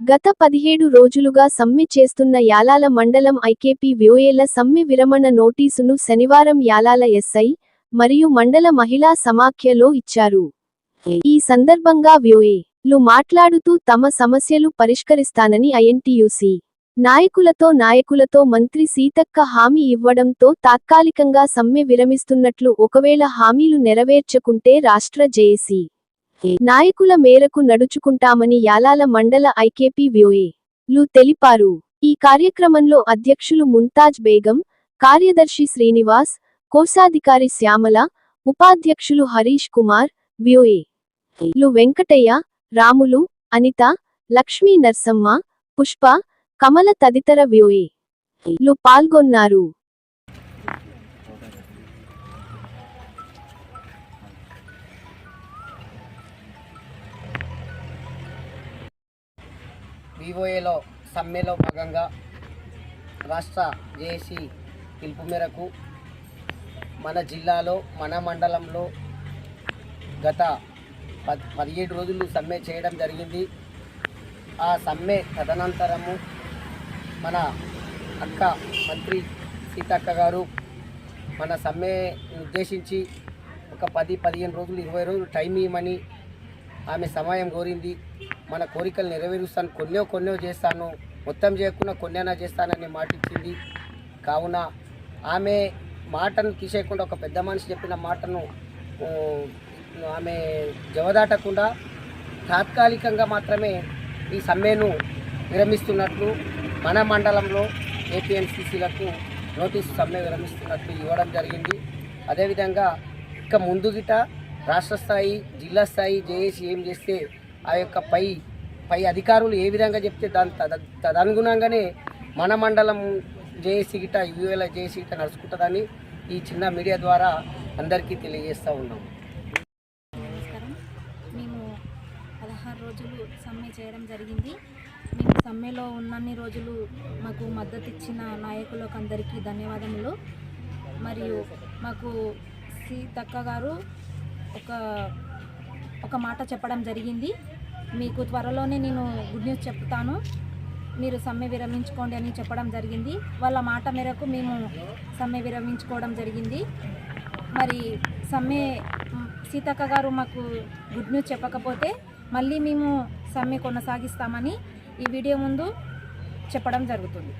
గత 17 రోజులుగా సమ్మె చేస్తున్న యాలాల మండలం ఐకేపీ వ్యోఏల సమ్మె విరమణ నోటీసును శనివారం యాలాల ఎస్ఐ మరియు మండల మహిళా సమాఖ్యలో ఇచ్చారు. ఈ సందర్భంగా వ్యోఏలు మాట్లాడుతూ తమ సమస్యలు పరిష్కరిస్తానని ఐఎన్టీయూసీ నాయకులతో మంత్రి సీతక్క హామీ ఇవ్వడంతో తాత్కాలికంగా సమ్మె విరమిస్తున్నట్లు, ఒకవేళ హామీలు నెరవేర్చకుంటే రాష్ట్ర జేఏసీ నాయకుల మేరకు నడుచుకుంటామని యాలాల మండల ఐకేపీ వ్యోఏలు తెలిపారు. ఈ కార్యక్రమంలో అధ్యక్షులు ముంతాజ్ బేగం, కార్యదర్శి శ్రీనివాస్, కోశాధికారి శ్యామల, ఉపాధ్యక్షులు హరీష్ కుమార్, వ్యోఏలు వెంకటయ్య, రాములు, అనిత, లక్ష్మీ నర్సమ్మ, పుష్ప, కమల తదితర వ్యోఏలు పాల్గొన్నారు. వివోఏలో సమ్మెలో భాగంగా రాష్ట్ర జేఏసీ పిలుపు మేరకు మన జిల్లాలో మన మండలంలో గత 17 రోజులు సమ్మె చేయడం జరిగింది. ఆ సమ్మె తదనంతరము మన అక్క మంత్రి సీతక్క గారు మన సమ్మెను ఉద్దేశించి ఒక 10-15 రోజులు 20 రోజులు టైం ఇవ్వమని ఆమె సమయం కోరింది. మన కోరికలు నెరవేరుస్తాను, కొన్నో చేస్తాను, మొత్తం చేయకుండా కొన్నైనా చేస్తానని మాట ఇచ్చింది. కావున ఆమె మాటను తీసేయకుండా, ఒక పెద్ద మనిషి చెప్పిన మాటను ఆమె జవదాటకుండా తాత్కాలికంగా మాత్రమే ఈ సమ్మెను విరమిస్తున్నట్లు మన మండలంలో ఏపీఎంసీసీలకు నోటీసు సమ్మె విరమిస్తున్నట్లు ఇవ్వడం జరిగింది. అదేవిధంగా ఇక ముందు గిట రాష్ట్ర స్థాయి, జిల్లా స్థాయి జేఏసీ ఏం చేస్తే ఆ యొక్క పై అధికారులు ఏ విధంగా చెప్తే తదనుగుణంగానే మన మండలం జేఏసీ గిట యుఏల జేఏసీ గిట నడుచుకుంటుందని ఈ చిన్న మీడియా ద్వారా అందరికీ తెలియజేస్తూ ఉన్నాం. నమస్కారం. మేము 16 రోజులు సమ్మె చేయడం జరిగింది. మేము సమ్మెలో ఉన్నన్ని రోజులు మాకు మద్దతు ఇచ్చిన నాయకులకు అందరికీ ధన్యవాదములు. మరియు మాకు సీతక్క గారు ఒక మాట చెప్పడం జరిగింది. మీకు త్వరలోనే నేను గుడ్ న్యూస్ చెప్తాను, మీరు సమ్మె విరమించుకోండి అని చెప్పడం జరిగింది. వాళ్ళ మాట మేరకు మేము సమ్మె విరమించుకోవడం జరిగింది. మరి సీతక్క గారు మాకు గుడ్ న్యూస్ చెప్పకపోతే మళ్ళీ మేము సమ్మె కొనసాగిస్తామని ఈ వీడియో ముందు చెప్పడం జరుగుతుంది.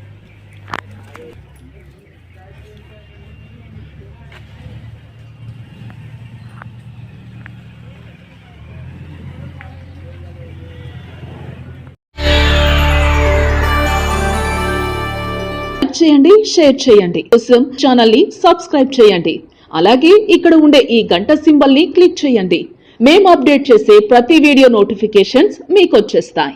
చేయండి, షేర్ చేయండి. కోసం ఛానల్ ని సబ్స్క్రైబ్ చేయండి. అలాగే ఇక్కడ ఉండే ఈ గంట సింబల్ ని క్లిక్ చేయండి. మేము అప్డేట్ చేసే ప్రతి వీడియో నోటిఫికేషన్స్ మీకు వచ్చేస్తాయి.